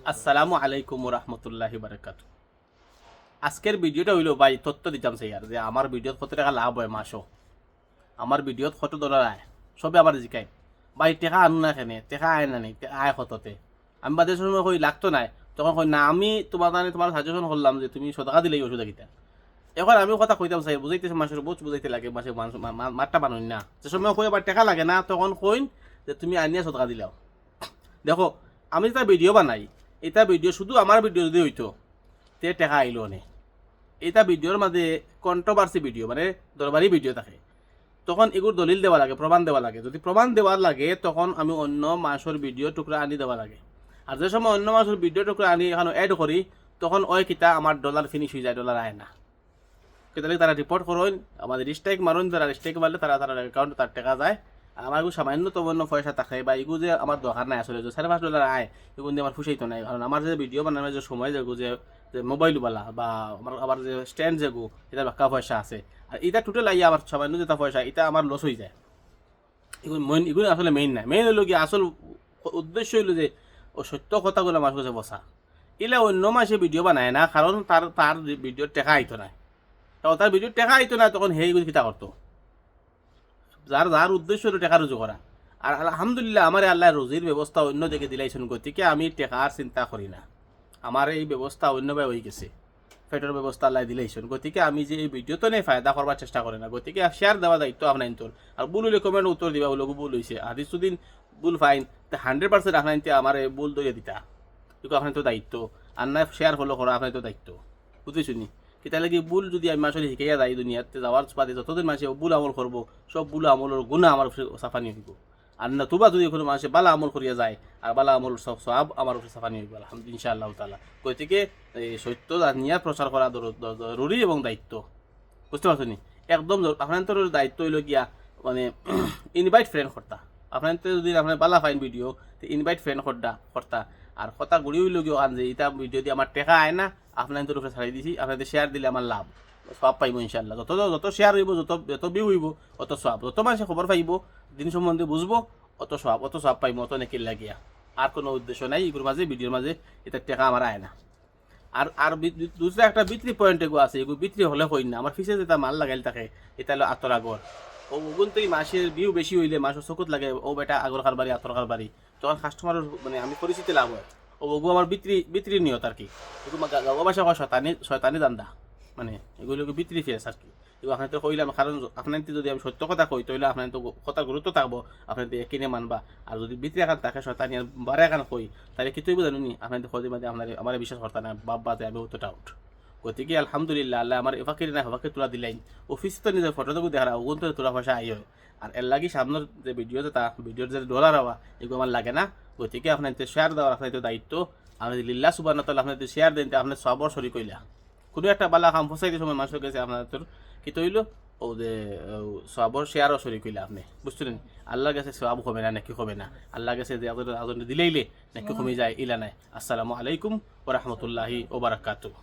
আসসালামু আলাইকুম রহমতুল্লাহি বারাকাতু। আজকের ভিডিওটা হইল ভাই তথ্য দিতাম স্যার যে আমার ভিডিওত কত টাকা লাভ হয় মাসও, আমার ভিডিওত কত ডলার আয়, সবে আবার জিকাই ভাই টেকা আনু না কেনে, টেকা আয় না নেই, আয় কততে। আমি বাদে সময় কই লাগতো নাই, তখন কই না আমি তোমার তোমার সাজেশন করলাম যে তুমি সদকা দিলেই ওষুধ কিতা। এখন আমি কথা কইতাম স্যার বুঝাইতেছে মানুষের বহুত বুঝাইতে লাগে, মাসে মানুষ মাঠটা বানুন না, যে সময় কই আবার টেকা লাগে না তখন কইন যে তুমি আনিয়া সদকা দিলাও। দেখো আমি যেটা ভিডিও বানাই, এটা ভিডিও শুধু আমার ভিডিও যদি হইতো তে টেকা আইলো নে। এটা ভিডিওর মাঝে কন্ট্রোভার্সি ভিডিও মানে দরবারি ভিডিও থাকে, তখন এগুলো দলিল দেওয়া লাগে, প্রমাণ দেওয়া লাগে। যদি প্রমাণ দেওয়ার লাগে তখন আমি অন্য মাসের ভিডিও টুকরা আনি দেওয়া লাগে। আর যে সময় অন্য মাসের ভিডিও টুকরা আনি এখানে অ্যাড করি তখন ওই কিতা আমার ডলার ফিনিশ হয়ে যায়, ডলার আয় না। কেতালে তারা রিপোর্ট করুন, আমাদের স্ট্রাইক মারুন, তারা স্ট্রাইক মারলে তারা তার অ্যাকাউন্টে তার টাকা যায়। আর আমার এগুলো সামান্য তমান্য পয়সা থাকে বা এগুলো যে আমার দরকার নাই, আসলে যে $5.5 আয় এগুলো দিয়ে আমার ফুসাইতো নাই। কারণ আমার যে ভিডিও বানানোর যে সময় যেগু যে মোবাইলওয়ালা বা আমার আবার যে স্ট্যান্ড যেগু এটা বাক্কা পয়সা আছে, আর এটা টোটাল আইয়া আমার সামান্য যেটা পয়সা এটা আমার লস হয়ে যায়। এগুলো মেইন, এগুলো আসলে মেইন নাই। মেইন হলো কি আসল উদ্দেশ্য হইলো যে ও সত্য কথাগুলো আমার কাছে বসা। এলা অন্য মাসে ভিডিও বানায় না, কারণ তার তার ভিডিওর টেকা আইতো নাই। তার ভিডিও টেকা আইতো না তখন সেইগুলো কিতা করতো, যার যার উদ্দেশ্য হলো টেকা রুজু করা। আর আলহামদুলিল্লাহ আমার আল্লাহ রুজির ব্যবস্থা অন্য দিকে দিলাইছেন, গতিকে আমি টেকার চিন্তা করি না। আমার এই ব্যবস্থা অন্যভাবে হয়ে গেছে, পেটের ব্যবস্থা আল্লাহ দিলাইছেন। গতিকে আমি যে এই ভিডিওতে নেই ফায়দা করবার চেষ্টা করি না। গতিকে শেয়ার দেওয়া দায়িত্ব আপনার তোর। আর ভুল হইলে কমেন্ট উত্তর দিবা, বলো ভুল হয়েছে। আর কিছুদিন ভুল ফাইন 100% আপনার আমার ভুল ধরিয়ে দিতা, কিন্তু আপনার তো দায়িত্ব। আর না শেয়ার ফলো করা আপনার তো দায়িত্ব, বুঝতেছি নি। কি তাহলে কি ভুল যদি আমি আসলে শিখাইয়া যাই দুনিয়াতে যাওয়ার বাদে যতদিন মানুষে ভুল আমল করবো, সব ভুল আমলের গুণা আমার সাফানি হইব। আর না তুবা যদি কোনো মানুষে বালা আমল করিয়া যায় আর বালা আমল সব সব আমার উপরে সাফানি হইব আলহামদুলিল্লাহ ইনশাআল্লাহ তাআলা। গতিকে এই সত্য জানিয়া প্রচার করা জরুরি এবং দায়িত্ব, বুঝতে পারছো নি। একদম আপনার তোর দায়িত্ব হইল গিয়া মানে ইনভাইট ফ্রেন্ড করতা। আপনার যদি আপনার বালা ফাইন ভিডিও ইনভাইট ফ্রেন্ড করতা। আর কথা গুড়ি হইল গিয়ে আন যে এটা ভিডিও দিয়ে আমার টেকা আয় না, আপনার তোর উপরে ছাড়াই দিছি, আপনাদের শেয়ার দিলে আমার লাভ, সব পাইব ইনশাল্লাহ। যত যত শেয়ার হইব, যত ভিউ হইব অত সব, যত মানুষে খবর পাইব দিন সম্বন্ধে বুঝবো অত সব পাইব, অত নাকি লাগিয়া। আর কোনো উদ্দেশ্য নাই এগুলোর মাঝে, ভিডিওর মাঝে এটা টেকা আমার আয় না। আর আর দুসরা একটা বিক্রি পয়েন্ট এগো আছে, এগুলো বিক্রি হলে হই না। আমার ফিসে যেটা মাল লাগাইল থাকে এটা হলো আতর আগর। ও ওগুন তো মাসের ভিউ বেশি হইলে মাসের চকুত লাগে ও বেটা আগর কারবারি আতর কারবারি, তখন কাস্টমার মানে আমি পরিচিতি লাভ হয়। ও ওগু আমার বিক্রি নিয়ত আর কি। এগুলো গাঁও ভাষা কয় শয়তানি দান্দা, মানে এগুলোকে বিক্রি ফেস আর কি। এগুলো আপনার তো কইলাম, কারণ আপনার যদি আমি সত্য কথা কই তাহলে আপনার তো কথা গুরুত্ব থাকবো, আপনার তো কিনে মানবা। আর যদি বিক্রি এখান থাকে শয়তানি বারে এখান কই তাহলে কিছুই বোঝানো নি, আপনার খোঁজে মাঝে আপনার আমার বিশ্বাস করতে না বাবাতে আমি অতটা আউট। গতিকে আলহামদুলিল্লাহ আল্লাহ আমার এফাকির না হবাকে তোলা দিলাইন। অফিস তো নিজের ফটো তো দেখা ওগুন তো তোলা পয়সা আই হয়। আর এর লাগি সামনের যে ভিডিও যেটা ভিডিওর যে ডলার হওয়া এগুলো আমার লাগে না। গতিকে আপনার শেয়ার দেওয়ার আপনার দায়িত্ব। আপনি লিল্লাহ সুবহানাহু ওয়া তাআলা আপনার শেয়ার দেন, আপনার সবর শরীক হইলা। কোনো একটা বালা কাম ফসাইতে সময় মানুষের কাছে আপনার তোর কি তৈল ও যে সবর শেয়ারও শরীক হইলা আপনি, বুঝছিলেন। আল্লাহর কাছে সব হবে না নাকি হবে না, আল্লাহর কাছে যে আদর দিলেইলে নাকি কমে যায় ইলা নাই। আসসালামু আলাইকুম ওয়া রাহমাতুল্লাহি ওয়া বারাকাতুহু।